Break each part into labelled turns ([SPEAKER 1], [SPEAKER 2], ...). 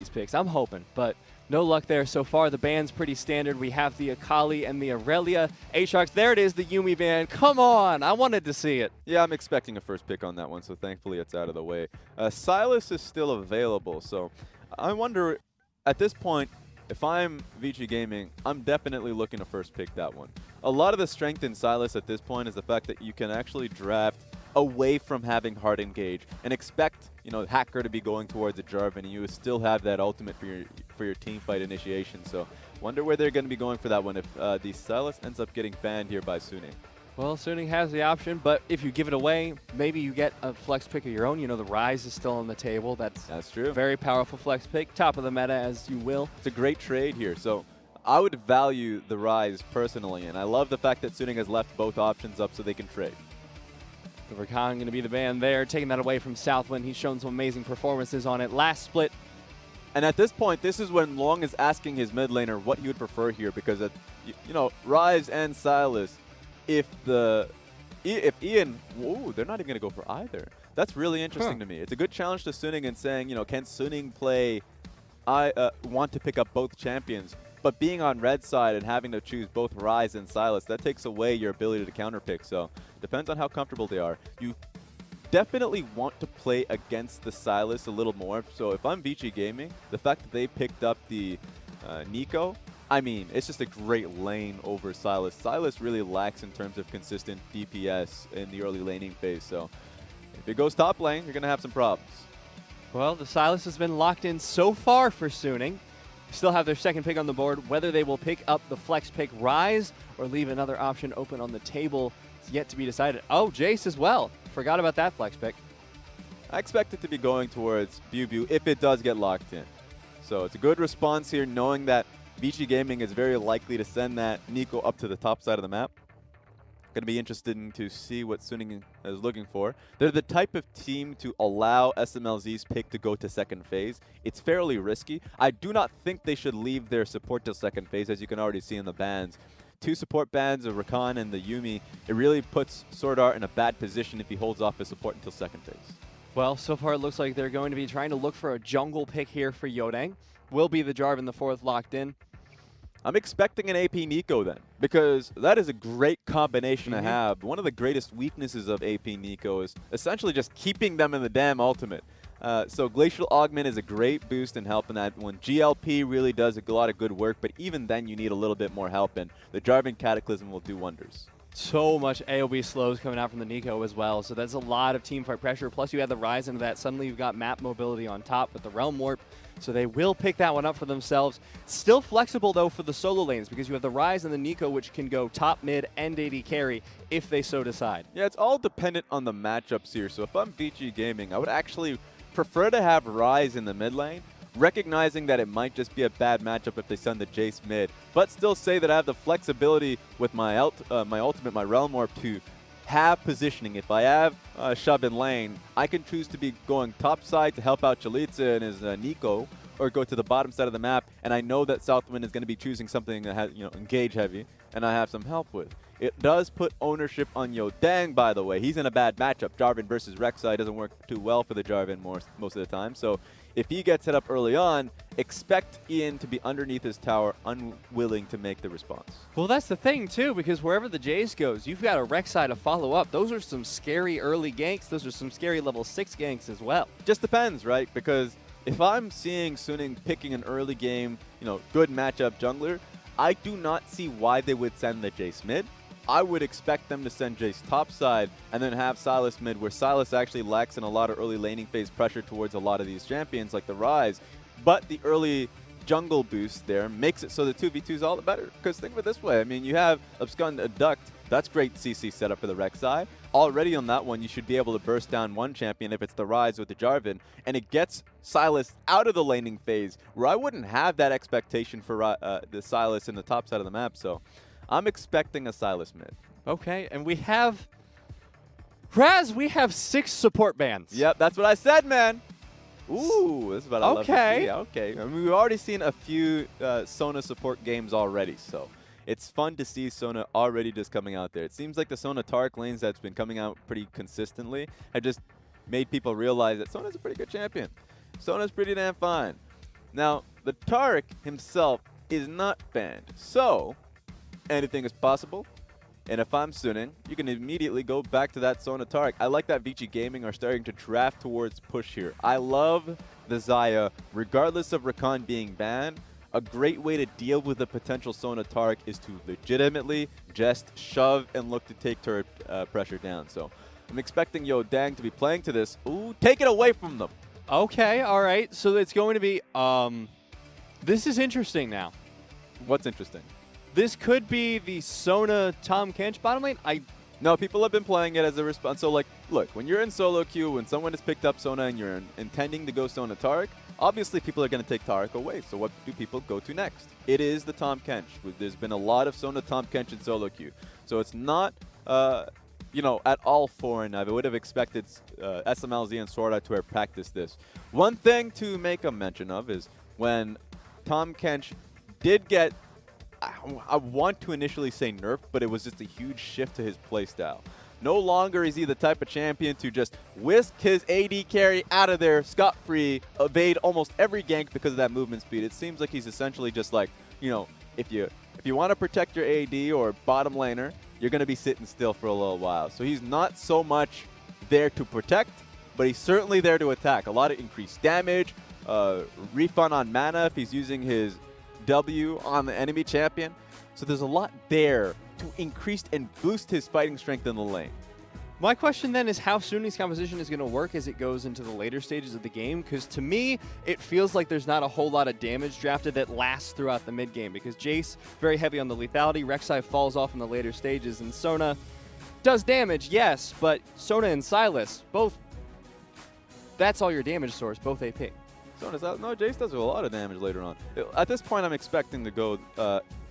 [SPEAKER 1] these picks. I'm hoping, but no luck there so far. The band's pretty standard. We have the Akali and the Aurelia. Aatrox, there it is, the Yuumi band. Come on, I wanted to see it.
[SPEAKER 2] Yeah, I'm expecting a first pick on that one, so thankfully it's out of the way. Sylas is still available, so I wonder, at this point, if I'm Vici Gaming, I'm definitely looking to first pick that one. A lot of the strength in Sylas at this point is the fact that you can actually draft away from having hard engage and expect, you know, Hacker to be going towards a Jarvan, and you still have that ultimate for your team fight initiation. So wonder where they're going to be going for that one if the Sylas ends up getting banned here by Suning.
[SPEAKER 1] Well, Suning has the option, but if you give it away, maybe you get a flex pick of your own. You know, the Rise is still on the table. That's
[SPEAKER 2] true.
[SPEAKER 1] Very powerful flex pick. Top of the meta, as you will.
[SPEAKER 2] It's a great trade here. So I would value the Rise personally, and I love the fact that Suning has left both options up so they can trade.
[SPEAKER 1] The Rakan going to be the ban there, taking that away from Southwind. He's shown some amazing performances on it. Last split.
[SPEAKER 2] And at this point, this is when Long is asking his mid laner what he would prefer here, because, you know, Rise and Sylas, if Ian, whoa, they're not even going to go for either. That's really interesting to me. It's a good challenge to Suning and saying, you know, can Suning play, want to pick up both champions, but being on red side and having to choose both Rise and Sylas, that takes away your ability to counter pick. So depends on how comfortable they are. You definitely want to play against the Sylas a little more. So if I'm Vici Gaming, the fact that they picked up the Nico, I mean, it's just a great lane over Sylas. Sylas really lacks in terms of consistent DPS in the early laning phase. So if it goes top lane, you're going to have some problems.
[SPEAKER 1] Well, the Sylas has been locked in so far for Suning. Still have their second pick on the board. Whether they will pick up the flex pick Rise or leave another option open on the table is yet to be decided. Oh, Jace as well. Forgot about that flex pick.
[SPEAKER 2] I expect it to be going towards Biubiu if it does get locked in. So it's a good response here, knowing that Vici Gaming is very likely to send that Nico up to the top side of the map. Going to be interested to see what Suning is looking for. They're the type of team to allow Smlz's pick to go to second phase. It's fairly risky. I do not think they should leave their support to second phase, as you can already see in the bans. Two support bans of Rakan and the Yuumi, it really puts SwordArt in a bad position if he holds off his support until second phase.
[SPEAKER 1] Well, so far it looks like they're going to be trying to look for a jungle pick here for Youdang. Will be the Jarvan the fourth locked in.
[SPEAKER 2] I'm expecting an AP Nico then, because that is a great combination to have. One of the greatest weaknesses of AP Nico is essentially just keeping them in the damn ultimate. So Glacial Augment is a great boost in helping that one. GLP really does a lot of good work, but even then you need a little bit more help, and the Jarvan Cataclysm will do wonders.
[SPEAKER 1] So much AoE slows coming out from the Nico as well, so that's a lot of teamfight pressure. Plus you add the Rise into that, suddenly you've got map mobility on top with the Realm Warp, so they will pick that one up for themselves. Still flexible though for the solo lanes, because you have the Rise and the Nico, which can go top, mid, and AD carry if they so decide.
[SPEAKER 2] Yeah, it's all dependent on the matchups here. So if I'm Vici Gaming, I would actually prefer to have Rise in the mid lane, recognizing that it might just be a bad matchup if they send the Jace mid, but still say that I have the flexibility with my ultimate, my Realm Warp, to have positioning. If I have shove in lane, I can choose to be going top side to help out Chelizi and his Nico, or go to the bottom side of the map, and I know that Southwind is going to be choosing something that has, you know, engage heavy, and I have some help with. It does put ownership on Youdang, by the way. He's in a bad matchup. Jarvan versus Rek'Sai doesn't work too well for the Jarvan most of the time. So if he gets it up early on, expect Ian to be underneath his tower, unwilling to make the response.
[SPEAKER 1] Well, that's the thing, too, because wherever the Jace goes, you've got a Rek'Sai to follow up. Those are some scary early ganks. Those are some scary level 6 ganks as well.
[SPEAKER 2] Just depends, right? Because if I'm seeing Suning picking an early game, you know, good matchup jungler, I do not see why they would send the Jace mid. I would expect them to send Jace topside and then have Sylas mid, where Sylas actually lacks in a lot of early laning phase pressure towards a lot of these champions like the Rise. But the early jungle boost there makes it so the 2v2 is all the better. Because think of it this way, I mean, you have Abscond Duct, that's great CC setup for the Rek'Sai. Already on that one, you should be able to burst down one champion if it's the Rise with the Jarvan, and it gets Sylas out of the laning phase, where I wouldn't have that expectation for the Sylas in the top side of the map. So I'm expecting a Sylas mid.
[SPEAKER 1] Okay, and we have Raz, we have 6 support bans.
[SPEAKER 2] Yep, that's what I said, man. Ooh, this is what I love to see. Okay. I mean, we've already seen a few Sona support games already, so it's fun to see Sona already just coming out there. It seems like the Sona Taric lanes that's been coming out pretty consistently have just made people realize that Sona's a pretty good champion. Sona's pretty damn fine. Now, the Taric himself is not banned, so anything is possible. And if I'm Suning, you can immediately go back to that Sona Taric. I like that Vici Gaming are starting to draft towards push here. I love the Xayah, regardless of Rakan being banned. A great way to deal with the potential Sona Taric is to legitimately just shove and look to take turret pressure down. So I'm expecting Youdang to be playing to this. Ooh, take it away from them.
[SPEAKER 1] Okay, all right. So it's going to be, this is interesting now.
[SPEAKER 2] What's interesting?
[SPEAKER 1] This could be the Sona Tahm Kench bottom lane.
[SPEAKER 2] No, people have been playing it as a response. So, like, look, when you're in solo queue, when someone has picked up Sona and you're intending to go Sona Taric, obviously people are going to take Taric away. So what do people go to next? It is the Tahm Kench. There's been a lot of Sona Tahm Kench in solo queue. So it's not, you know, at all foreign. I would have expected Smlz and SwordArt to have practiced this. One thing to make a mention of is when Tahm Kench did get, I want to initially say nerfed, but it was just a huge shift to his playstyle. No longer is he the type of champion to just whisk his AD carry out of there scot-free, evade almost every gank because of that movement speed. It seems like he's essentially just like, you know, if you want to protect your AD or bottom laner, you're going to be sitting still for a little while. So he's not so much there to protect, but he's certainly there to attack. A lot of increased damage, refund on mana if he's using his W on the enemy champion. So there's a lot there to increase and boost his fighting strength in the lane.
[SPEAKER 1] My question then is how Sunni's composition is going to work as it goes into the later stages of the game, because to me, it feels like there's not a whole lot of damage drafted that lasts throughout the mid game, because Jace, very heavy on the lethality, Rek'Sai falls off in the later stages, and Sona does damage, yes, but Sona and Sylas, both, that's all your damage source, both AP.
[SPEAKER 2] Sona's out. No, Jace does a lot of damage later on. At this point, I'm expecting to go,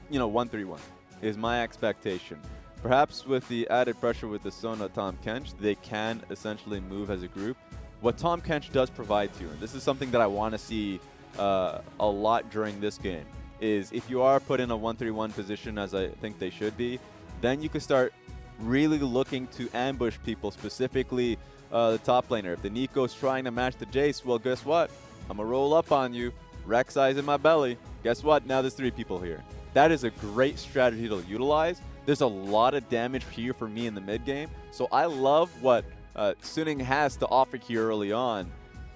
[SPEAKER 2] you know, 1-3-1 is my expectation. Perhaps with the added pressure with the Sona Tahm Kench, they can essentially move as a group. What Tahm Kench does provide to you, and this is something that I want to see a lot during this game, is if you are put in a 1-3-1 position, as I think they should be, then you can start really looking to ambush people, specifically the top laner. If the Nico's trying to match the Jace, well, guess what? I'm going to roll up on you. Rek'Sai's in my belly. Guess what? Now there's 3 people here. That is a great strategy to utilize. There's a lot of damage here for me in the mid game. So I love what Suning has to offer here early on.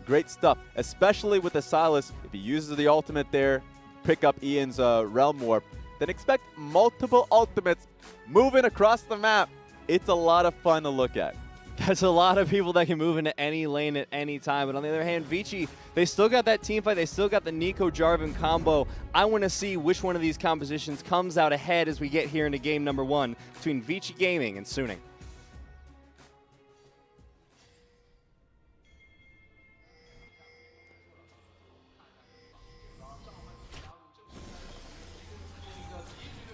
[SPEAKER 2] Great stuff, especially with the Sylas. If he uses the ultimate there, pick up Ian's Realm Warp, then expect multiple ultimates moving across the map. It's a lot of fun to look at.
[SPEAKER 1] That's a lot of people that can move into any lane at any time. But on the other hand, Vici, they still got that team fight. They still got the Nico Jarvan combo. I want to see which one of these compositions comes out ahead as we get here into game number 1 between Vici Gaming and Suning.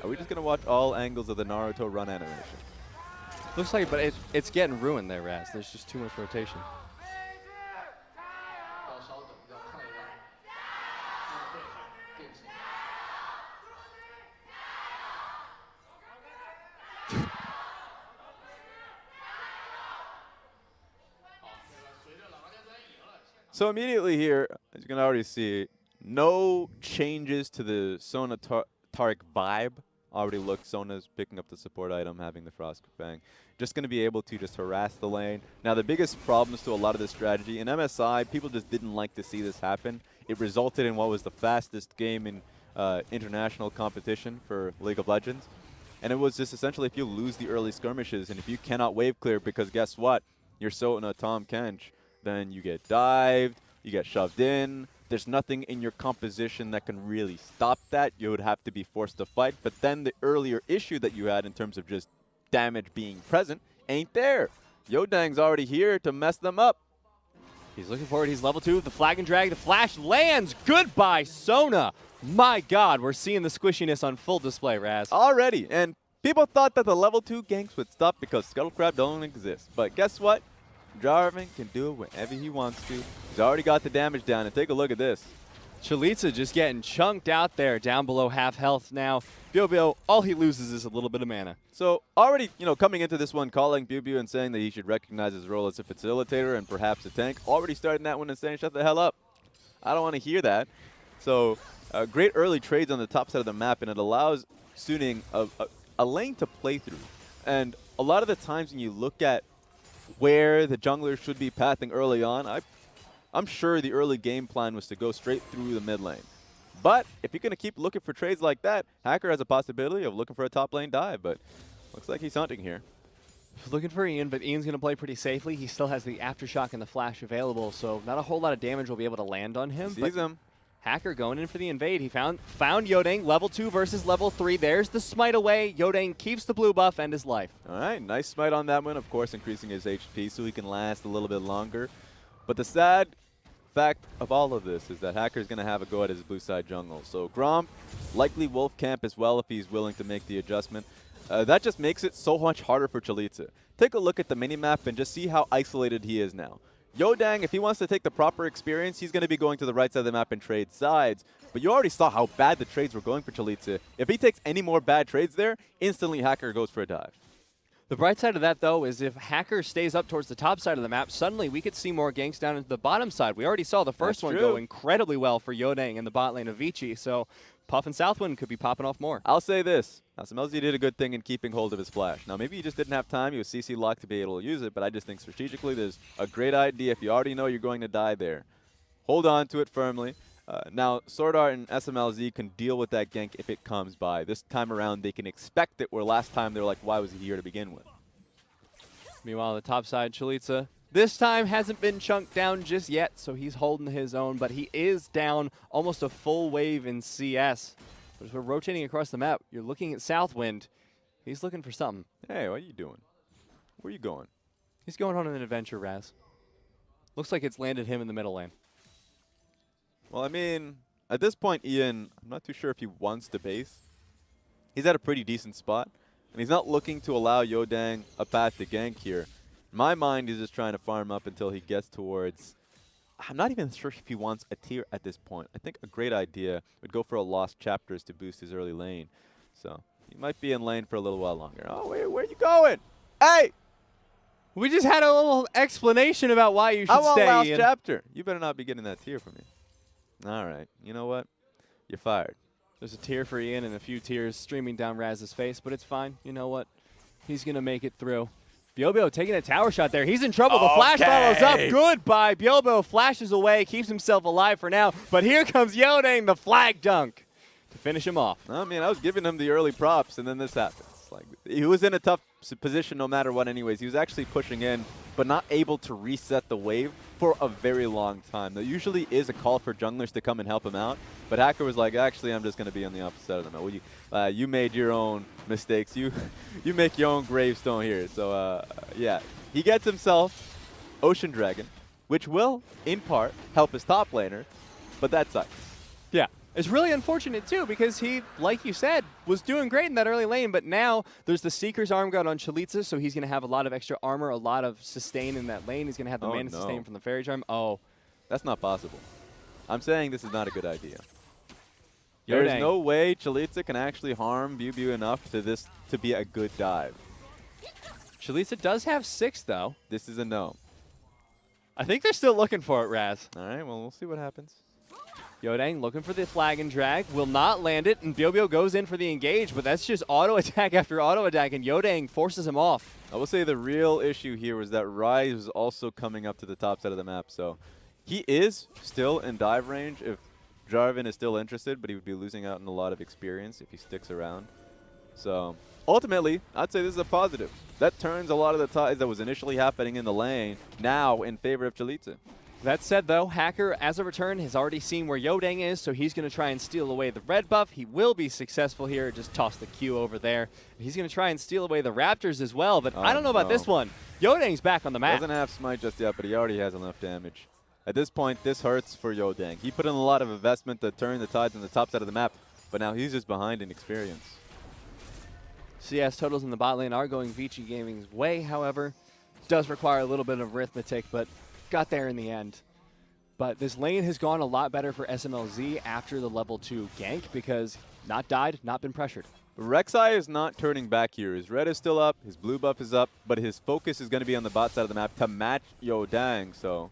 [SPEAKER 2] Are we just going to watch all angles of the Naruto run animation?
[SPEAKER 1] Looks like, but it's getting ruined there, Raz. There's just too much rotation.
[SPEAKER 2] So immediately here, as you can already see, no changes to the Sona Taric vibe. Already look, Sona's picking up the support item, having the Frost Bang. Just going to be able to just harass the lane. Now, the biggest problems to a lot of this strategy, in MSI, people just didn't like to see this happen. It resulted in what was the fastest game in international competition for League of Legends. And it was just essentially if you lose the early skirmishes and if you cannot wave clear because guess what? You're Sona Tahm Kench, then you get dived, you get shoved in. There's nothing in your composition that can really stop that. You would have to be forced to fight. But then the earlier issue that you had in terms of just damage being present ain't there. Youdang's already here to mess them up.
[SPEAKER 1] He's looking forward. He's level 2. The flag and drag. The flash lands. Goodbye, Sona. My God, we're seeing the squishiness on full display, Raz.
[SPEAKER 2] Already. And people thought that the level 2 ganks would stop because Scuttle Crab don't exist. But guess what? Jarvan can do it whenever he wants to. He's already got the damage down, and take a look at this.
[SPEAKER 1] Chelizi just getting chunked out there, down below half health now. Biubiu, all he loses is a little bit of mana.
[SPEAKER 2] So already, you know, coming into this one, calling Biubiu and saying that he should recognize his role as a facilitator and perhaps a tank. Already starting that one and saying, shut the hell up. I don't want to hear that. So great early trades on the top side of the map, and it allows Suning a lane to play through. And a lot of the times when you look at where the jungler should be pathing early on, I'm sure the early game plan was to go straight through the mid lane. But if you're going to keep looking for trades like that, Hacker has a possibility of looking for a top lane dive, but looks like he's hunting here.
[SPEAKER 1] Looking for Ian, but Ian's going to play pretty safely. He still has the Aftershock and the Flash available, so not a whole lot of damage will be able to land on him.
[SPEAKER 2] Sees him.
[SPEAKER 1] Hacker going in for the invade. He found Youdang, level 2 versus level 3. There's the smite away. Youdang keeps the blue buff and his life.
[SPEAKER 2] All right, nice smite on that one. Of course, increasing his HP so he can last a little bit longer. But the sad fact of all of this is that Hacker's going to have a go at his blue side jungle. So Grom, likely Wolf Camp as well if he's willing to make the adjustment. That just makes it so much harder for Chelizi. Take a look at the minimap and just see how isolated he is now. Youdang, if he wants to take the proper experience, he's going to be going to the right side of the map and trade sides. But you already saw how bad the trades were going for Chelizi. If he takes any more bad trades there, instantly Hacker goes for a dive.
[SPEAKER 1] The bright side of that, though, is if Hacker stays up towards the top side of the map, suddenly we could see more ganks down into the bottom side. We already saw the first one go incredibly well for Youdang in the bot lane of Vici, so Puff and Southwind could be popping off more.
[SPEAKER 2] I'll say this. Now, Smlz did a good thing in keeping hold of his flash. Now, maybe he just didn't have time. He was CC locked to be able to use it, but I just think strategically there's a great idea. If you already know you're going to die there, hold on to it firmly. Now, SwordArt and Smlz can deal with that gank if it comes by. This time around, they can expect it, where last time they were like, why was he here to begin with?
[SPEAKER 1] Meanwhile, the top side, Chelizi, this time hasn't been chunked down just yet, so he's holding his own, but he is down almost a full wave in CS. But as we're rotating across the map, you're looking at Southwind. He's looking for something.
[SPEAKER 2] Hey, what are you doing? Where are you going?
[SPEAKER 1] He's going on an adventure, Raz. Looks like it's landed him in the middle lane.
[SPEAKER 2] Well, I mean, at this point, Ian, I'm not too sure if he wants to base. He's at a pretty decent spot, and he's not looking to allow Youdang a path to gank here. In my mind, he's just trying to farm up until he gets towards... I'm not even sure if he wants a tier at this point. I think a great idea would go for a Lost Chapters to boost his early lane. So he might be in lane for a little while longer. Oh, where are you going? Hey!
[SPEAKER 1] We just had a little explanation about why you should
[SPEAKER 2] I want
[SPEAKER 1] stay,
[SPEAKER 2] Lost
[SPEAKER 1] Ian.
[SPEAKER 2] Chapter. You better not be getting that tier from me. All right. You know what? You're fired.
[SPEAKER 1] There's a tear for Ian and a few tears streaming down Raz's face, but it's fine. You know what? He's going to make it through. Biubiu taking a tower shot there. He's in trouble. The flash follows up. Goodbye. Biubiu flashes away, keeps himself alive for now. But here comes Youdang, the flag dunk, to finish him off.
[SPEAKER 2] I mean, I was giving him the early props, and then this happens. Like, he was in a tough position no matter what anyways. He was actually pushing in, but not able to reset the wave for a very long time. There usually is a call for junglers to come and help him out, but Hacker was like, actually, I'm just going to be on the opposite side of the map. Well, you made your own mistakes. You make your own gravestone here. So, yeah, he gets himself Ocean Dragon, which will, in part, help his top laner, but that sucks.
[SPEAKER 1] Yeah. It's really unfortunate, too, because he, like you said, was doing great in that early lane, but now there's the Seeker's Arm Guard on Chelizi, so he's going to have a lot of extra armor, a lot of sustain in that lane. He's going to have the mana sustain from the Fairy Charm. Oh.
[SPEAKER 2] That's not possible. I'm saying this is not a good idea. There's no way Chelizi can actually harm Biubiu enough to be a good dive.
[SPEAKER 1] Chelizi does have 6, though.
[SPEAKER 2] This is a no.
[SPEAKER 1] I think they're still looking for it, Raz.
[SPEAKER 2] All right, well, we'll see what happens.
[SPEAKER 1] Youdang looking for the flag and drag, will not land it, and Biubiu goes in for the engage, but that's just auto attack after auto attack, and Youdang forces him off.
[SPEAKER 2] I will say the real issue here was that Rise was also coming up to the top side of the map, so he is still in dive range if Jarvan is still interested, but he would be losing out on a lot of experience if he sticks around. So ultimately, I'd say this is a positive. That turns a lot of the tides that was initially happening in the lane now in favor of Chelizi.
[SPEAKER 1] That said, though, Hacker, as a return, has already seen where Youdang is, so he's going to try and steal away the red buff. He will be successful here. Just toss the Q over there. He's going to try and steal away the Raptors as well, but I don't know about this one. Youdang's back on the map.
[SPEAKER 2] Doesn't have smite just yet, but he already has enough damage. At this point, this hurts for Youdang. He put in a lot of investment to turn the tides on the top side of the map, but now he's just behind in experience.
[SPEAKER 1] CS totals in the bot lane are going Vici Gaming's way, however. Does require a little bit of arithmetic, but got there in the end. But this lane has gone a lot better for Smlz after the level 2 gank because not died, not been pressured.
[SPEAKER 2] Rek'Sai is not turning back here. His red is still up, his blue buff is up, but his focus is going to be on the bot side of the map to match Youdang. So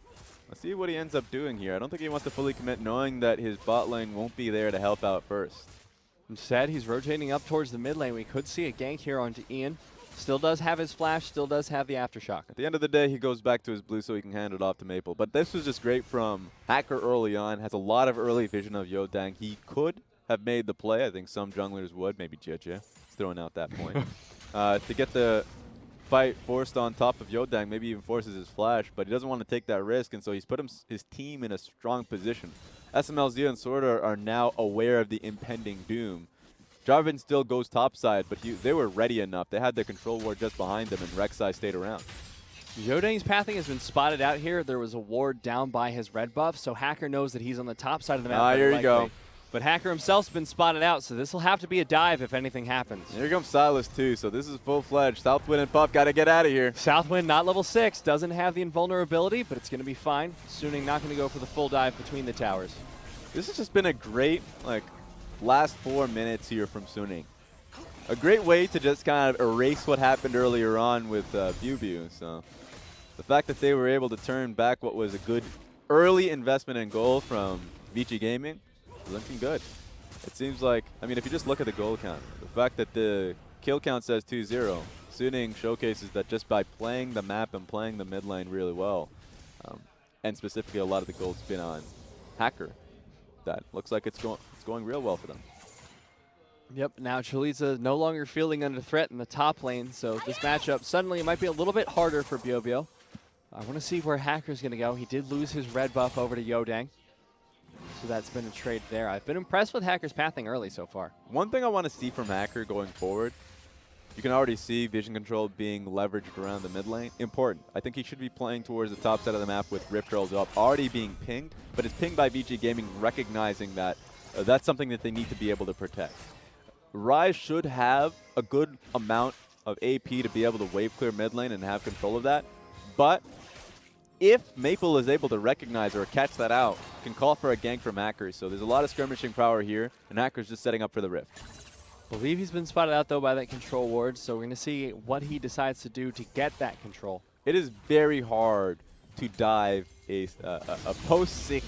[SPEAKER 2] Let's see what he ends up doing here. I don't think he wants to fully commit knowing that his bot lane won't be there to help out first.
[SPEAKER 1] Instead, he's rotating up towards the mid lane. We could see a gank here onto Ian. Still does have his flash, still does have the aftershock.
[SPEAKER 2] At the end of the day, he goes back to his blue so he can hand it off to Maple. But this was just great from Hacker early on. Has a lot of early vision of Youdang. He could have made the play. I think some junglers would. Maybe Jia. He's throwing out that point. To get the fight forced on top of Youdang, maybe even forces his flash. But he doesn't want to take that risk, and so he's put his team in a strong position. Smlz and SwordArt are now aware of the impending doom. Jarvan still goes topside, but they were ready enough. They had their control ward just behind them, and Rek'Sai stayed around.
[SPEAKER 1] Youdang's pathing has been spotted out here. There was a ward down by his red buff, so Hacker knows that he's on the top side of the map.
[SPEAKER 2] Here you go.
[SPEAKER 1] But Hacker himself's been spotted out, so this will have to be a dive if anything happens.
[SPEAKER 2] Here comes Silas too, so this is full-fledged. Southwind and Puff got to get out of here.
[SPEAKER 1] Southwind, not level 6, doesn't have the invulnerability, but it's going to be fine. Suning not going to go for the full dive between the towers.
[SPEAKER 2] This has just been a great, last 4 minutes here from Suning. A great way to just kind of erase what happened earlier on with Biubiu. So the fact that they were able to turn back what was a good early investment in gold from Vici Gaming is looking good. It seems like, I mean, if you just look at the goal count, the fact that the kill count says 2-0, Suning showcases that just by playing the map and playing the mid lane really well, and specifically a lot of the gold's been on Hacker, that looks like it's going real well for them.
[SPEAKER 1] Yep, now Chelizi no longer feeling under threat in the top lane, so this matchup suddenly might be a little bit harder for Biubiu. I want to see where Hacker's going to go. He did lose his red buff over to Youdang, so that's been a trade there. I've been impressed with Hacker's pathing early so far.
[SPEAKER 2] One thing I want to see from Hacker going forward, you can already see vision control being leveraged around the mid lane. Important. I think he should be playing towards the top side of the map with Rift Trails up, already being pinged, but it's pinged by Vici Gaming, recognizing that that's something that they need to be able to protect. Ryze should have a good amount of AP to be able to wave clear mid lane and have control of that. But if Maple is able to recognize or catch that out, can call for a gank from Hacker. So there's a lot of skirmishing power here, and Hacker's just setting up for the Rift.
[SPEAKER 1] Believe he's been spotted out, though, by that control ward, so we're going to see what he decides to do to get that control.
[SPEAKER 2] It is very hard to dive a post-6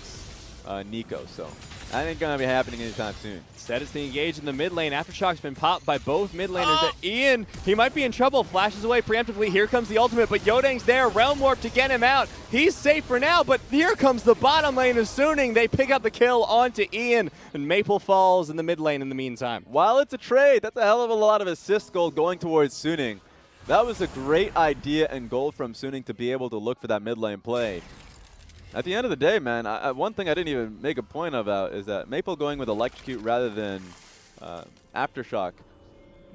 [SPEAKER 2] Nico, so that ain't going to be happening anytime soon.
[SPEAKER 1] Instead, it's the engage in the mid lane. Aftershock's been popped by both mid laners. Ian, he might be in trouble. Flashes away preemptively. Here comes the ultimate, but Youdang's there. Realm Warp to get him out. He's safe for now, but here comes the bottom lane of Suning. They pick up the kill onto Ian, and Maple falls in the mid lane in the meantime.
[SPEAKER 2] While it's a trade, that's a hell of a lot of assist gold going towards Suning. That was a great idea and goal from Suning to be able to look for that mid lane play. At the end of the day, man, one thing I didn't even make a point about is that Maple going with Electrocute rather than Aftershock.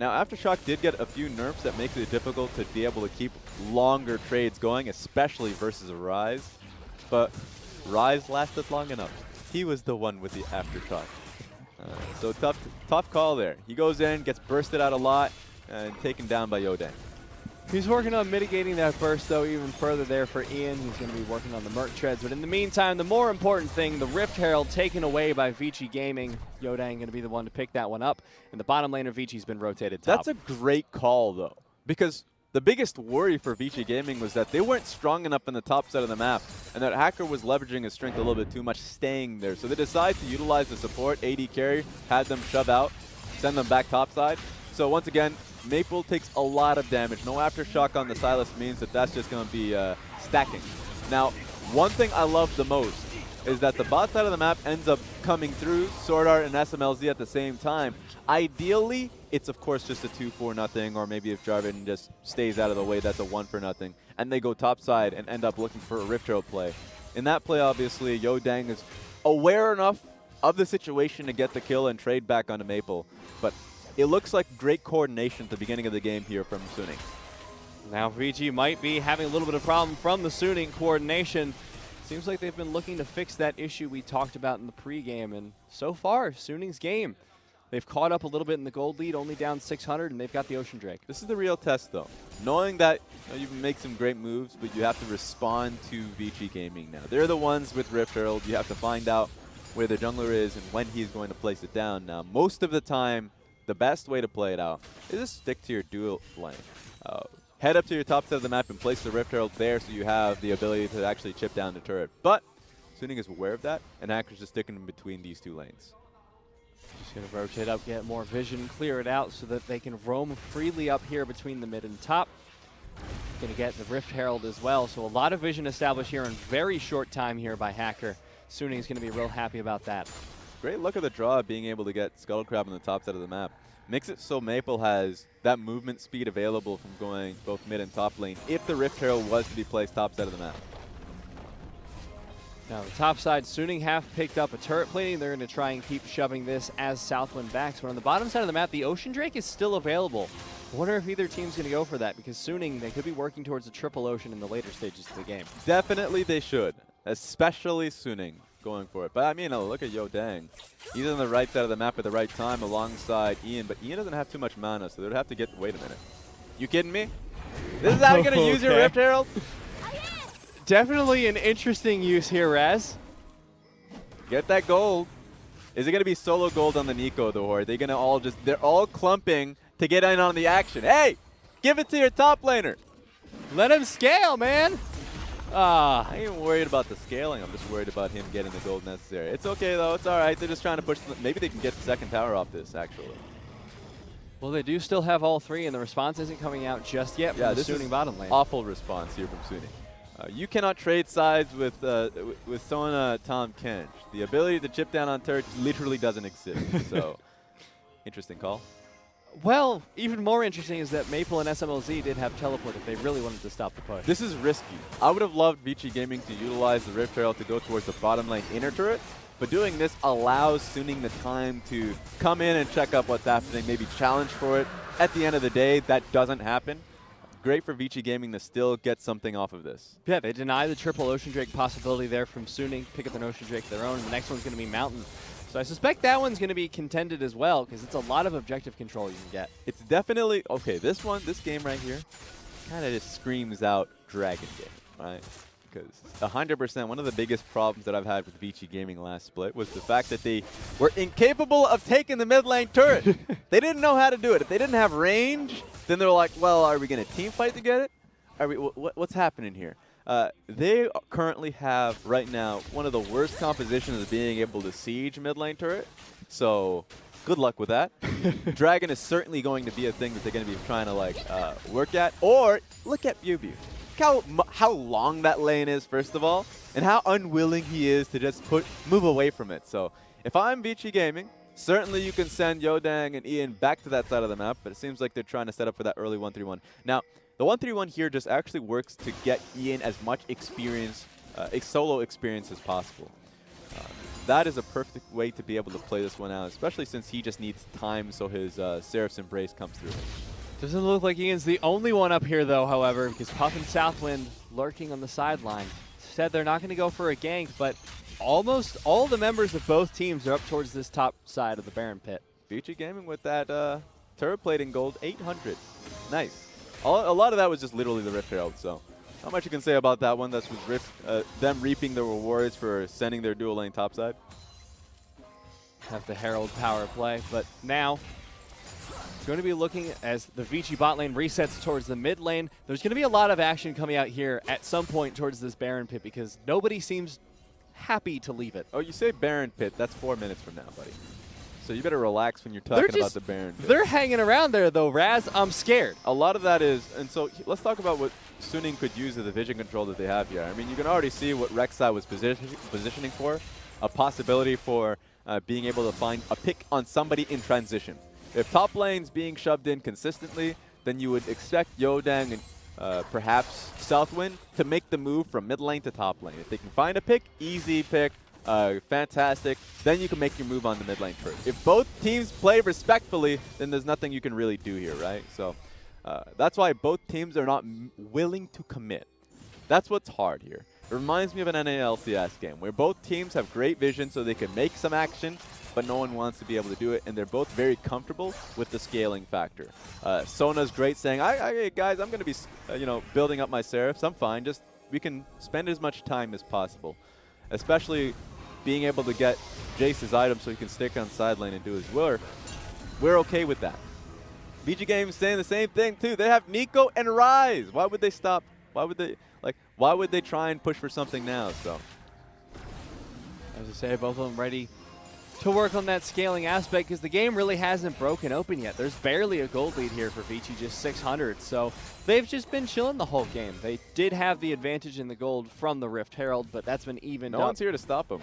[SPEAKER 2] Now, Aftershock did get a few nerfs that makes it difficult to be able to keep longer trades going, especially versus a Ryze. But Ryze lasted long enough. He was the one with the Aftershock. So tough call there. He goes in, gets bursted out a lot, and taken down by Youdang.
[SPEAKER 1] He's working on mitigating that burst, though, even further there for Ian. He's going to be working on the Merc Treads. But in the meantime, the more important thing, the Rift Herald taken away by Vici Gaming. Youdang going to be the one to pick that one up. And the bottom laner, Vici's been rotated top.
[SPEAKER 2] That's a great call, though, because the biggest worry for Vici Gaming was that they weren't strong enough in the top side of the map, and that Hacker was leveraging his strength a little bit too much, staying there. So they decided to utilize the support. AD carry, had them shove out, send them back top side. So once again, Maple takes a lot of damage. No Aftershock on the Silas means that that's just going to be stacking. Now, one thing I love the most is that the bot side of the map ends up coming through SwordArt and Smlz at the same time. Ideally, it's of course just a 2-4-0, or maybe if Jarvan just stays out of the way, that's a 1-for-0, and they go topside and end up looking for a Rift Trail play. In that play, obviously, Youdang is aware enough of the situation to get the kill and trade back onto Maple, but it looks like great coordination at the beginning of the game here from Suning.
[SPEAKER 1] Now VG might be having a little bit of problem from the Suning coordination. Seems like they've been looking to fix that issue we talked about in the pregame, and so far, Suning's game. They've caught up a little bit in the gold lead, only down 600, and they've got the Ocean Drake.
[SPEAKER 2] This is the real test, though. Knowing that you can make some great moves, but you have to respond to Vici Gaming now. They're the ones with Rift Herald. You have to find out where the jungler is and when he's going to place it down. Now, most of the time, the best way to play it out is just stick to your dual lane. head up to your top side of the map and place the Rift Herald there so you have the ability to actually chip down the turret. But Suning is aware of that, and Hacker's just sticking in between these two lanes.
[SPEAKER 1] Just going to rotate up, get more vision, clear it out so that they can roam freely up here between the mid and top. Going to get the Rift Herald as well, so a lot of vision established here in very short time here by Hacker. Suning is going to be real happy about that.
[SPEAKER 2] Great look at the draw, being able to get Scuttle Crab on the top side of the map. Makes it so Maple has that movement speed available from going both mid and top lane if the Rift Herald was to be placed top side of the map.
[SPEAKER 1] Now the top side, Suning have picked up a turret plating. They're going to try and keep shoving this as Southwind backs. But on the bottom side of the map, the Ocean Drake is still available. I wonder if either team's going to go for that, because Suning, they could be working towards a triple Ocean in the later stages of the game.
[SPEAKER 2] Definitely they should, especially Suning going for it. But I mean, look at Youdang. He's on the right side of the map at the right time alongside Ian, but Ian doesn't have too much mana, so they'd have to get, wait a minute. You kidding me? This is how you're going to use your Rift Herald?
[SPEAKER 1] Definitely an interesting use here, Raz.
[SPEAKER 2] Get that gold. Is it going to be solo gold on the Nico, though, or are they going to all just, they're all clumping to get in on the action? Hey, give it to your top laner.
[SPEAKER 1] Let him scale, man.
[SPEAKER 2] I ain't even worried about the scaling. I'm just worried about him getting the gold necessary. It's okay, though. It's all right. They're just trying to push. Maybe they can get the second tower off this, actually.
[SPEAKER 1] Well, they do still have all three, and the response isn't coming out just yet from the Suning bottom lane.
[SPEAKER 2] Awful response here from Suning. You cannot trade sides with Sona Tom Kench. The ability to chip down on turrets literally doesn't exist. So, interesting call.
[SPEAKER 1] Well, even more interesting is that Maple and Smlz did have teleport if they really wanted to stop the push.
[SPEAKER 2] This is risky. I would have loved Vici Gaming to utilize the Rift Herald to go towards the bottom lane inner turret, but doing this allows Suning the time to come in and check up what's happening, maybe challenge for it. At the end of the day, that doesn't happen. Great for Vici Gaming to still get something off of this.
[SPEAKER 1] Yeah, they deny the triple Ocean Drake possibility there from Suning, pick up an Ocean Drake of their own, and the next one's going to be Mountain. So I suspect that one's going to be contended as well, because it's a lot of objective control you can get.
[SPEAKER 2] It's definitely, okay, this game right here, kind of just screams out Dragon Game, right? Because 100%, one of the biggest problems that I've had with Vici Gaming last split was the fact that they were incapable of taking the mid lane turret. They didn't know how to do it. If they didn't have range, then they're like, well, are we going to team fight to get it? Are we, what's happening here? They currently have, right now, one of the worst compositions of being able to siege mid lane turret. So, good luck with that. Dragon is certainly going to be a thing that they're going to be trying to work at. Or, look at Biubiu. Look how long that lane is, first of all, and how unwilling he is to just move away from it. So, if I'm Vici Gaming, certainly you can send Youdang and Ian back to that side of the map, but it seems like they're trying to set up for that early 1-3-1. Now, the 1-3-1 here just actually works to get Ian as much experience, solo experience as possible. That is a perfect way to be able to play this one out, especially since he just needs time so his Seraph's Embrace comes through.
[SPEAKER 1] Doesn't look like Ian's the only one up here, though, however, because Puff and Southwind lurking on the sideline. Said they're not going to go for a gank, but almost all the members of both teams are up towards this top side of the Baron Pit.
[SPEAKER 2] Vici Gaming with that turret plating gold, 800. Nice. A lot of that was just literally the Rift Herald, so not much you can say about that one. That's with them reaping the rewards for sending their dual lane topside.
[SPEAKER 1] Have the Herald power play, but now it's going to be looking as the Vici bot lane resets towards the mid lane. There's going to be a lot of action coming out here at some point towards this Baron Pit because nobody seems happy to leave it.
[SPEAKER 2] Oh, you say Baron Pit, that's 4 minutes from now, buddy. So you better relax when you're talking about the Baron Pit.
[SPEAKER 1] They're hanging around there, though, Raz. I'm scared.
[SPEAKER 2] A lot of that is, and so let's talk about what Suning could use of the vision control that they have here. I mean, you can already see what Rek'Sai was positioning for, a possibility for being able to find a pick on somebody in transition. If top lane's being shoved in consistently, then you would expect Youdang and perhaps Southwind to make the move from mid lane to top lane. If they can find a pick, easy pick, fantastic, then you can make your move on the mid lane first. If both teams play respectfully, then there's nothing you can really do here, right? So that's why both teams are not willing to commit. That's what's hard here. It reminds me of an NALCS game where both teams have great vision so they can make some action, but no one wants to be able to do it, and they're both very comfortable with the scaling factor. Sona's great saying, hey guys, I'm going to be building up my Seraphs. I'm fine. Just we can spend as much time as possible, especially being able to get Jace's item so he can stick on side lane and do his work. We're okay with that. VG Games saying the same thing too. They have Nico and Rise. Why would they stop? Why would they try and push for something now? So,
[SPEAKER 1] as I say, both of them ready to work on that scaling aspect because the game really hasn't broken open yet. There's barely a gold lead here for Vici, just 600. So they've just been chilling the whole game. They did have the advantage in the gold from the Rift Herald, but that's been evened up.
[SPEAKER 2] No one's here to stop them.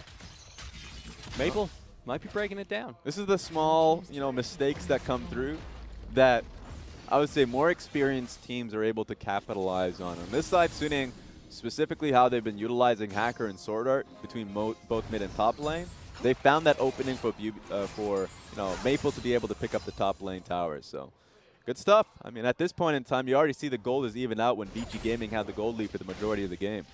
[SPEAKER 1] Maple might be breaking it down.
[SPEAKER 2] This is the small, mistakes that come through that I would say more experienced teams are able to capitalize on. On this side, Suning, specifically how they've been utilizing Hacker and SwordArt between both mid and top lane. They found that opening for Maple to be able to pick up the top lane towers. So good stuff. I mean, at this point in time, you already see the gold is even out when VG Gaming had the gold lead for the majority of the game.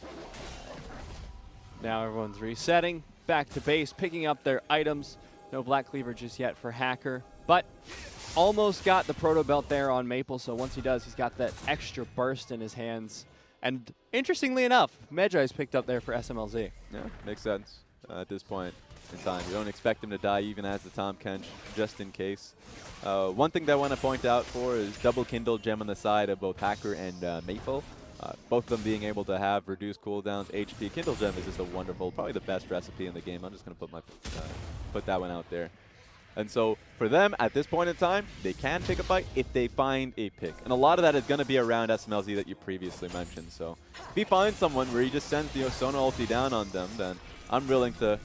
[SPEAKER 1] Now everyone's resetting, back to base, picking up their items. No Black Cleaver just yet for Hacker, but almost got the Proto Belt there on Maple, so once he does, he's got that extra burst in his hands. And interestingly enough, Medjai's picked up there for Smlz.
[SPEAKER 2] Yeah, makes sense at this point in time. You don't expect him to die even as the Tom Kench, just in case. One thing that I want to point out for is double Kindle gem on the side of both Hacker and Maple. Both of them being able to have reduced cooldowns, HP. Kindle gem is just a wonderful, probably the best recipe in the game. I'm just going to put that one out there. And so for them, at this point in time, they can pick a fight if they find a pick. And a lot of that is going to be around Smlz that you previously mentioned. So if you find someone where you just send the Sona ulti down on them, then I'm willing to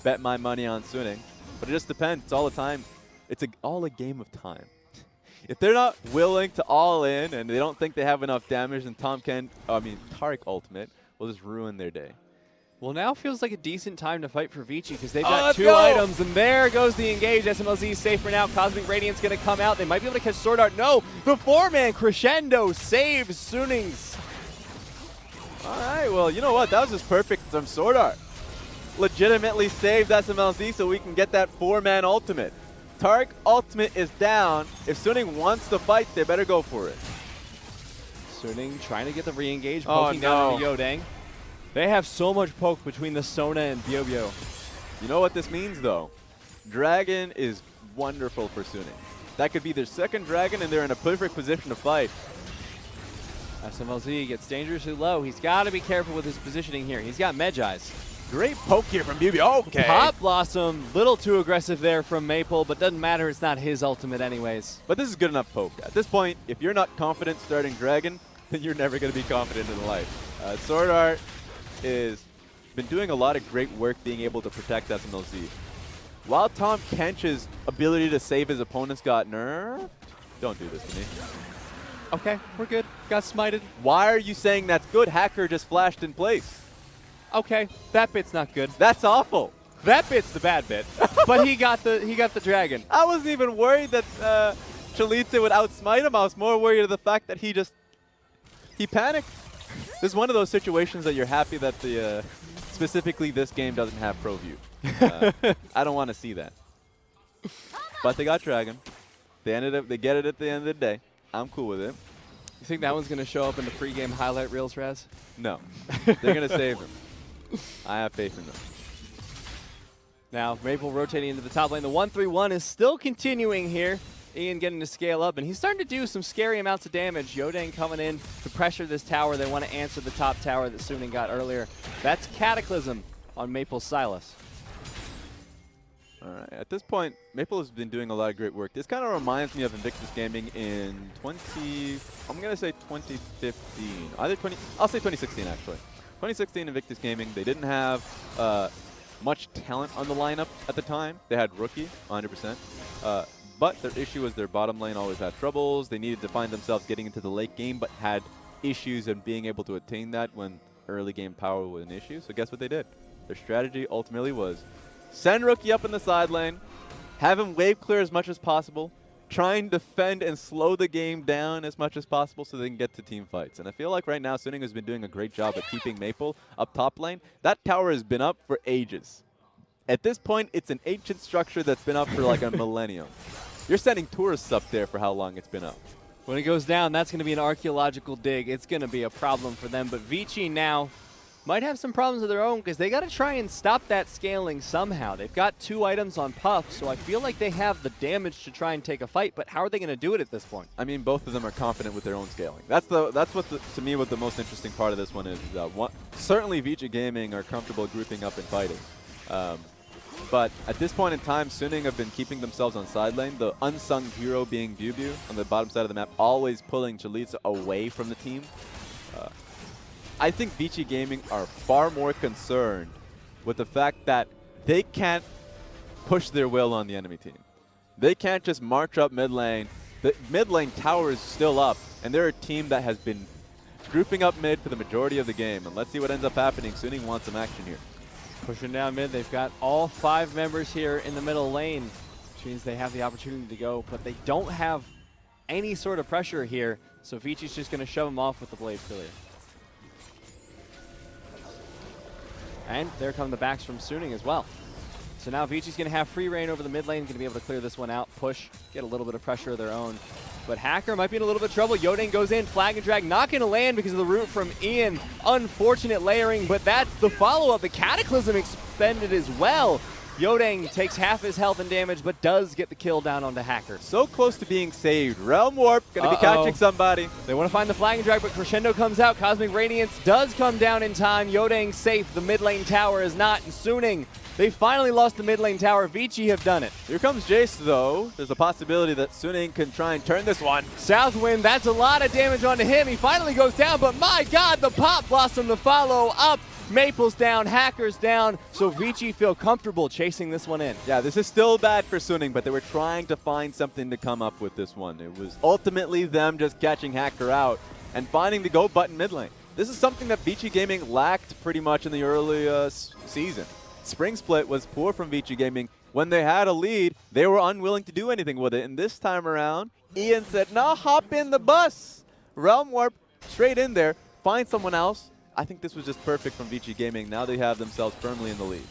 [SPEAKER 2] bet my money on Suning. But it just depends. It's all the time. It's all a game of time. If they're not willing to all in and they don't think they have enough damage, then Taric ultimate will just ruin their day.
[SPEAKER 1] Well, now feels like a decent time to fight for Vici because they've got two items, and there goes the engage. Smlz safe for now. Cosmic Radiant's going to come out. They might be able to catch SwordArt. No, the four-man crescendo saves Suning's.
[SPEAKER 2] All right, well, you know what? That was just perfect from SwordArt. Legitimately saved Smlz so we can get that four-man ultimate. Taric ultimate is down. If Suning wants to fight, they better go for it.
[SPEAKER 1] Suning trying to get the re-engage, poking down on the Youdang. They have so much poke between the Sona and Biubiu.
[SPEAKER 2] You know what this means, though? Dragon is wonderful for Suning. That could be their second Dragon, and they're in a perfect position to fight.
[SPEAKER 1] Smlz gets dangerously low. He's got to be careful with his positioning here. He's got Medjai's.
[SPEAKER 2] Great poke here from Biubiu. Okay.
[SPEAKER 1] Pop Blossom, little too aggressive there from Maple, but doesn't matter. It's not his ultimate anyways.
[SPEAKER 2] But this is good enough poke. At this point, if you're not confident starting Dragon, then you're never going to be confident in life. SwordArt is been doing a lot of great work being able to protect Smlz. While Tom Kench's ability to save his opponents got nerfed, don't do this to me.
[SPEAKER 1] Okay, we're good. Got smited.
[SPEAKER 2] Why are you saying that's good? Hacker just flashed in place.
[SPEAKER 1] Okay, that bit's not good.
[SPEAKER 2] That's awful.
[SPEAKER 1] That bit's the bad bit. But he got the dragon.
[SPEAKER 2] I wasn't even worried that Chelizi would outsmite him. I was more worried of the fact that he panicked. This is one of those situations that you're happy that specifically this game doesn't have Pro View. I don't want to see that. But they got Dragon. They get it at the end of the day. I'm cool with it.
[SPEAKER 1] You think that one's going to show up in the pregame highlight reels, Raz?
[SPEAKER 2] No. They're going to save him. I have faith in them.
[SPEAKER 1] Now, Maple rotating into the top lane. The 1-3-1 is still continuing here. Ian getting to scale up, and he's starting to do some scary amounts of damage. Youdang coming in to pressure this tower. They want to answer the top tower that Suning got earlier. That's Cataclysm on Maple's Silas.
[SPEAKER 2] All right. At this point, Maple has been doing a lot of great work. This kind of reminds me of Invictus Gaming in I'm going to say 2015. I'll say 2016, actually. 2016 Invictus Gaming, they didn't have much talent on the lineup at the time. They had Rookie, 100%. But their issue was their bottom lane always had troubles. They needed to find themselves getting into the late game, but had issues in being able to attain that when early game power was an issue. So guess what they did? Their strategy ultimately was send Rookie up in the side lane, have him wave clear as much as possible, try and defend and slow the game down as much as possible so they can get to team fights. And I feel like right now Suning has been doing a great job at keeping Maple up top lane. That tower has been up for ages. At this point, it's an ancient structure that's been up for like a millennium. You're sending tourists up there for how long it's been up.
[SPEAKER 1] When it goes down, that's going to be an archaeological dig. It's going to be a problem for them. But Vici now might have some problems of their own because they got to try and stop that scaling somehow. They've got 2 items on Puff, so I feel like they have the damage to try and take a fight, but how are they going to do it at this point?
[SPEAKER 2] I mean, both of them are confident with their own scaling. That's what to me what the most interesting part of this one is. Certainly Vici Gaming are comfortable grouping up and fighting. But at this point in time, Suning have been keeping themselves on side lane. The unsung hero being Biubiu on the bottom side of the map, always pulling Chelizi away from the team. I think Vici Gaming are far more concerned with the fact that they can't push their will on the enemy team. They can't just march up mid lane. The mid lane tower is still up, and they're a team that has been grouping up mid for the majority of the game. And let's see what ends up happening. Suning wants some action here.
[SPEAKER 1] Pushing down mid, they've got all 5 members here in the middle lane, which means they have the opportunity to go, but they don't have any sort of pressure here, so Vici's just going to shove them off with the Blade Failure. And there come the backs from Suning as well. So now Vici's going to have free reign over the mid lane, going to be able to clear this one out, push, get a little bit of pressure of their own. But Hacker might be in a little bit of trouble. Youdang goes in, flag and drag, not going to land because of the root from Ian. Unfortunate layering, but that's the follow-up. The Cataclysm expended as well. Youdang takes half his health and damage, but does get the kill down onto Hacker.
[SPEAKER 2] So close to being saved. Realm Warp, going to be catching somebody.
[SPEAKER 1] They want to find the flag and drag, but Crescendo comes out. Cosmic Radiance does come down in time. Youdang safe. The mid lane tower is not. And Suning, they finally lost the mid lane tower. Vici have done it.
[SPEAKER 2] Here comes Jace, though. There's a possibility that Suning can try and turn this one.
[SPEAKER 1] Southwind, that's a lot of damage onto him. He finally goes down, but my God, the Pop Blossom, the follow up. Maple's down, Hacker's down, so Vici feel comfortable chasing this one in.
[SPEAKER 2] Yeah, this is still bad for Suning, but they were trying to find something to come up with this one. It was ultimately them just catching Hacker out and finding the go button mid lane. This is something that Vici Gaming lacked pretty much in the early season. Spring Split was poor from Vici Gaming. When they had a lead, they were unwilling to do anything with it, and this time around, Ian said, "No, hop in the bus." Realm Warp straight in there, find someone else. I think this was just perfect from Vici Gaming. Now they have themselves firmly in the lead.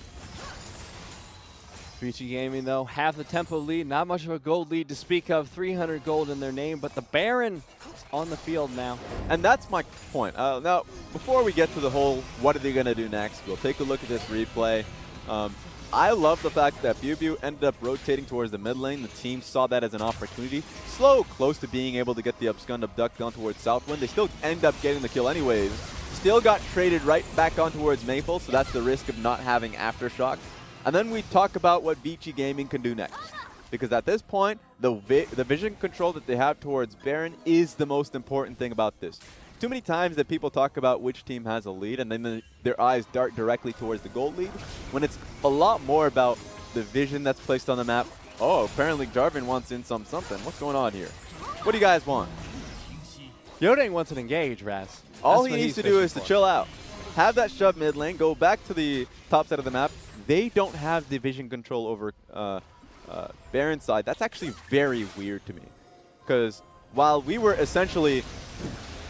[SPEAKER 1] Vici Gaming, though, have the tempo lead. Not much of a gold lead to speak of. 300 gold in their name, but the Baron is on the field now.
[SPEAKER 2] And that's my point. Now, before we get to the whole what are they going to do next, we'll take a look at this replay. I love the fact that Biubiu ended up rotating towards the mid lane. The team saw that as an opportunity. Slow, close to being able to get the upscund abduct on towards Southwind. They still end up getting the kill anyways. Still got traded right back on towards Maple, so that's the risk of not having Aftershock. And then we talk about what Vici Gaming can do next. Because at this point, the vision control that they have towards Baron is the most important thing about this. Too many times that people talk about which team has a lead and then their eyes dart directly towards the gold lead, when it's a lot more about the vision that's placed on the map. Oh, apparently Jarvan wants in something. What's going on here? What do you guys want?
[SPEAKER 1] Youdang wants an engage, Raz.
[SPEAKER 2] All he needs to do is to chill out. Have that shove mid lane, go back to the top side of the map. They don't have the vision control over Baron's side. That's actually very weird to me. Because while we were essentially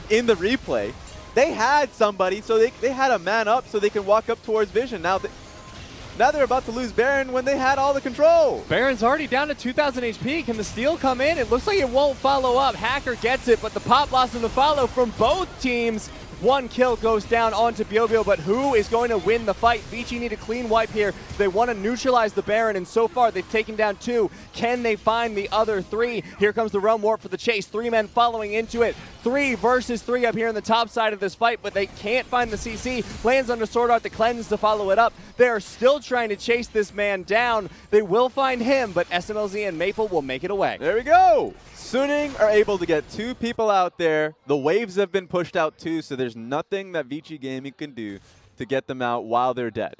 [SPEAKER 2] in the replay, they had somebody, so they had a man up so they can walk up towards vision. Now they're about to lose Baron when they had all the control.
[SPEAKER 1] Baron's already down to 2,000 HP. Can the steal come in? It looks like it won't follow up. Hacker gets it, but the Pop Blossom to follow from both teams. One kill goes down onto Biubiu, but who is going to win the fight? Vici need a clean wipe here. They want to neutralize the Baron, and so far they've taken down 2. Can they find the other 3? Here comes the Realm Warp for the chase. 3 men following into it. 3 versus 3 up here on the top side of this fight, but they can't find the CC. Lands under SwordArt the cleanse to follow it up. They're still trying to chase this man down. They will find him, but Smlz and Maple will make it away.
[SPEAKER 2] There we go. Suning are able to get 2 people out there. The waves have been pushed out too, so there's nothing that Vici Gaming can do to get them out while they're dead.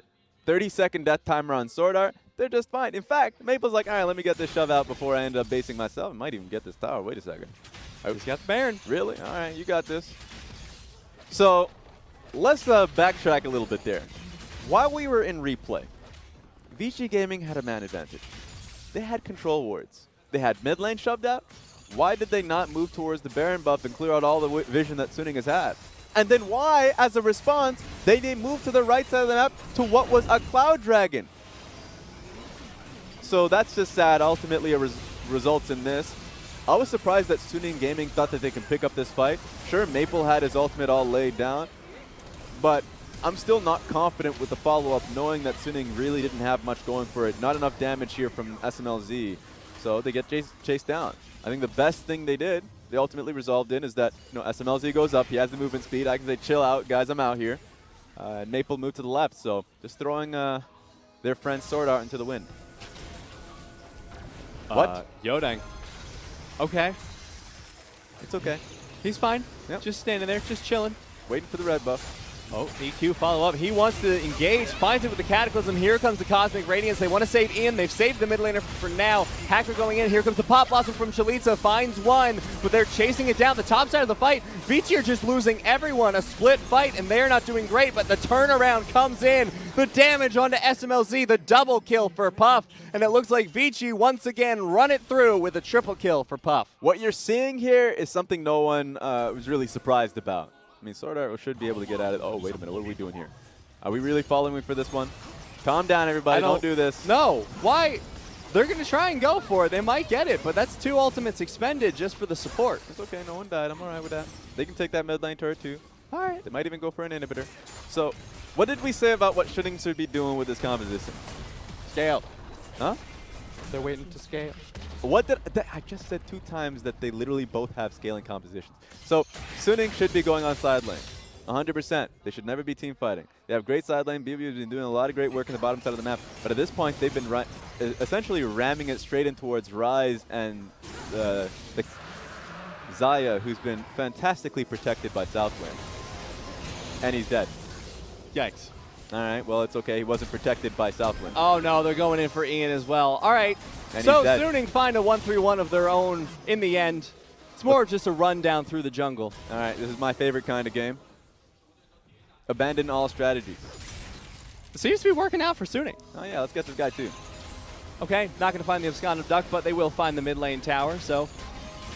[SPEAKER 2] 30-second death timer on SwordArt. They're just fine. In fact, Maple's like, all right, let me get this shove out before I end up basing myself. I might even get this tower. Wait a second.
[SPEAKER 1] He's got the Baron.
[SPEAKER 2] Really? All right, you got this. So let's backtrack a little bit there. While we were in replay, Vici Gaming had a man advantage. They had control wards. They had mid lane shoved out. Why did they not move towards the Baron buff and clear out all the vision that Suning has had? And then why, as a response, they didn't move to the right side of the map to what was a Cloud Dragon? So that's just sad. Ultimately, it results in this. I was surprised that Suning Gaming thought that they can pick up this fight. Sure, Maple had his ultimate all laid down, but I'm still not confident with the follow-up, knowing that Suning really didn't have much going for it. Not enough damage here from Smlz, so they get chased down. I think the best thing they did, they ultimately resolved in, is that Smlz goes up, he has the movement speed. I can say, chill out, guys, I'm out here. Maple moved to the left, so just throwing their friend SwordArt into the wind. What?
[SPEAKER 1] Youdang. Okay.
[SPEAKER 2] It's okay.
[SPEAKER 1] He's fine.
[SPEAKER 2] Yep.
[SPEAKER 1] Just standing there, just chilling.
[SPEAKER 2] Waiting for the red buff.
[SPEAKER 1] Oh, EQ follow up. He wants to engage, finds it with the Cataclysm. Here comes the Cosmic Radiance. They want to save Ian. They've saved the mid laner for now. Hacker going in. Here comes the Pop Blossom from Chelizi. Finds one, but they're chasing it down. The top side of the fight, Vici are just losing everyone. A split fight, and they're not doing great, but the turnaround comes in. The damage onto Smlz, the double kill for Puff. And it looks like Vici once again run it through with a triple kill for Puff.
[SPEAKER 2] What you're seeing here is something no one was really surprised about. I mean, SwordArt should be able to get at it. Oh, wait a minute. What are we doing here? Are we really following me for this one? Calm down, everybody. Don't do this.
[SPEAKER 1] No. Why? They're going to try and go for it. They might get it, but that's 2 ultimates expended just for the support.
[SPEAKER 2] It's okay. No one died. I'm all right with that. They can take that mid lane turret, too.
[SPEAKER 1] All right.
[SPEAKER 2] They might even go for an inhibitor. So, what did we say about what Shooting should be doing with this composition?
[SPEAKER 1] Scale.
[SPEAKER 2] Huh?
[SPEAKER 1] They're waiting to scale.
[SPEAKER 2] What did I just said 2 times that they literally both have scaling compositions. So Suning should be going on side lane, 100%. They should never be team fighting. They have great side lane. Biubiu has been doing a lot of great work in the bottom side of the map. But at this point, they've been essentially ramming it straight in towards Rise and the Xayah, who's been fantastically protected by Southwind. And he's dead.
[SPEAKER 1] Yikes.
[SPEAKER 2] All right, well, it's okay. He wasn't protected by Southwind.
[SPEAKER 1] Oh, no, they're going in for Ian as well. All right,
[SPEAKER 2] and
[SPEAKER 1] so Suning find a 1-3-1 of their own in the end. It's more of just a run down through the jungle.
[SPEAKER 2] All right, this is my favorite kind of game. Abandon all strategies.
[SPEAKER 1] It seems to be working out for Suning.
[SPEAKER 2] Oh, yeah, let's get this guy, too.
[SPEAKER 1] Okay, not going to find the Abscond Duck, but they will find the mid lane tower, so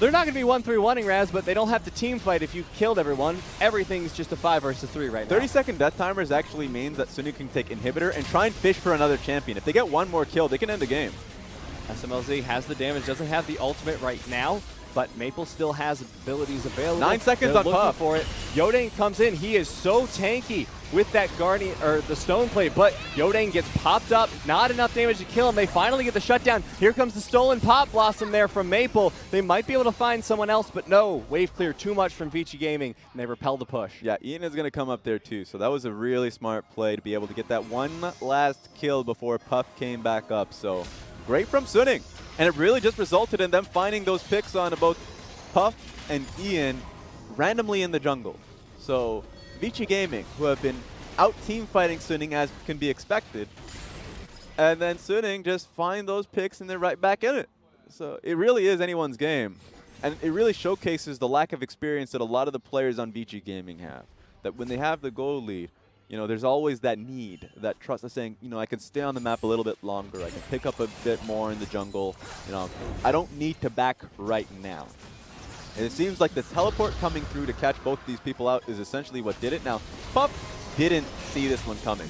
[SPEAKER 1] they're not going to be 1-3-1ing Raz, but they don't have to team fight if you've killed everyone. Everything's just a 5 versus 3 right now.
[SPEAKER 2] 30-second death timers actually means that Suning can take inhibitor and try and fish for another champion. If they get one more kill, they can end the game.
[SPEAKER 1] Smlz has the damage, doesn't have the ultimate right now, but Maple still has abilities available.
[SPEAKER 2] 9 seconds
[SPEAKER 1] They're
[SPEAKER 2] on
[SPEAKER 1] looking
[SPEAKER 2] Puff.
[SPEAKER 1] for it. Youdang comes in. He is so tanky with that Guardian or the Stone Plate, but Youdang gets popped up. Not enough damage to kill him. They finally get the shutdown. Here comes the stolen Pop Blossom there from Maple. They might be able to find someone else, but no. Wave clear too much from Vici Gaming, and they repel the push.
[SPEAKER 2] Yeah, Ian is going to come up there too, so that was a really smart play to be able to get that one last kill before Puff came back up. So great from Suning. And it really just resulted in them finding those picks on both Puff and Ian randomly in the jungle. So Vici Gaming, who have been out team fighting Suning as can be expected, and then Suning just find those picks and they're right back in it. So it really is anyone's game. And it really showcases the lack of experience that a lot of the players on Vici Gaming have. That when they have the goal lead, there's always that need, that trust of saying, I can stay on the map a little bit longer. I can pick up a bit more in the jungle. I don't need to back right now. And it seems like the teleport coming through to catch both these people out is essentially what did it. Now, Puff didn't see this one coming.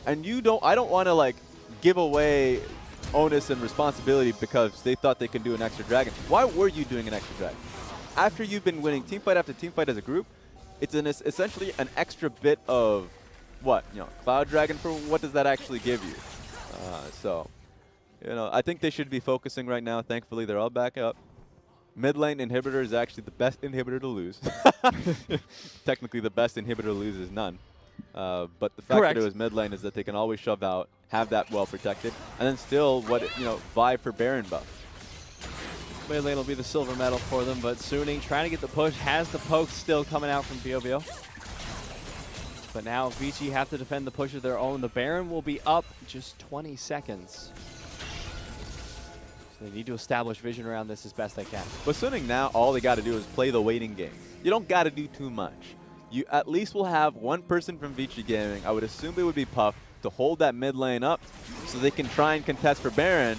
[SPEAKER 2] And I don't want to give away onus and responsibility because they thought they could do an extra dragon. Why were you doing an extra dragon? After you've been winning team fight after team fight as a group, it's essentially an extra bit of what? Cloud Dragon, for what does that actually give you? I think they should be focusing right now. Thankfully, they're all back up. Mid lane inhibitor is actually the best inhibitor to lose. Technically, the best inhibitor to lose is none. But the fact that it was mid lane is that they can always shove out, have that well protected, and then still vie for Baron buff.
[SPEAKER 1] Mid lane will be the silver medal for them, but Suning trying to get the push, has the poke still coming out from Biubiu. But now Vici have to defend the push of their own. The Baron will be up just 20 seconds. So they need to establish vision around this as best they can.
[SPEAKER 2] But Suning now, all they got to do is play the waiting game. You don't got to do too much. You at least will have one person from Vici Gaming, I would assume it would be Puff, to hold that mid lane up so they can try and contest for Baron.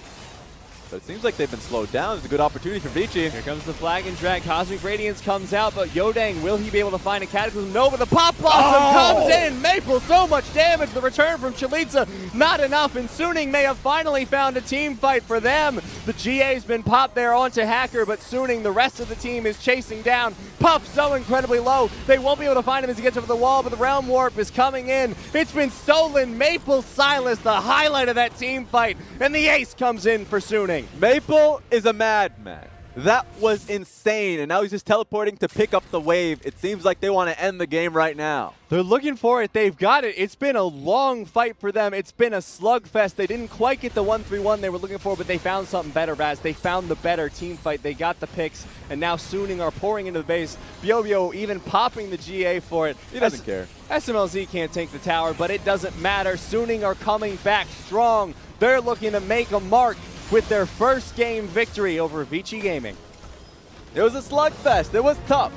[SPEAKER 2] But it seems like they've been slowed down. It's a good opportunity for Vici.
[SPEAKER 1] Here comes the flag and drag. Cosmic Radiance comes out, but Youdang, will he be able to find a Cataclysm? No, but the Pop Blossom comes in. Maple, so much damage. The return from Chelizi, not enough. And Suning may have finally found a team fight for them. The GA's been popped there onto Hacker, but Suning, the rest of the team, is chasing down. Puff so incredibly low. They won't be able to find him as he gets over the wall, but the Realm Warp is coming in. It's been stolen. Maple Silas, the highlight of that team fight. And the ace comes in for Suning.
[SPEAKER 2] Maple is a madman. That was insane, and now he's just teleporting to pick up the wave. It seems like they want to end the game right now.
[SPEAKER 1] They're looking for it. They've got it. It's been a long fight for them. It's been a slugfest. They didn't quite get the 1-3-1 they were looking for, but they found something better, Raz. They found the better team fight. They got the picks, and now Suning are pouring into the base. Biubiu even popping the GA for it.
[SPEAKER 2] He doesn't care.
[SPEAKER 1] Smlz can't take the tower, but it doesn't matter. Suning are coming back strong. They're looking to make a mark with their first game victory over Vici Gaming.
[SPEAKER 2] It was a slugfest. It was tough.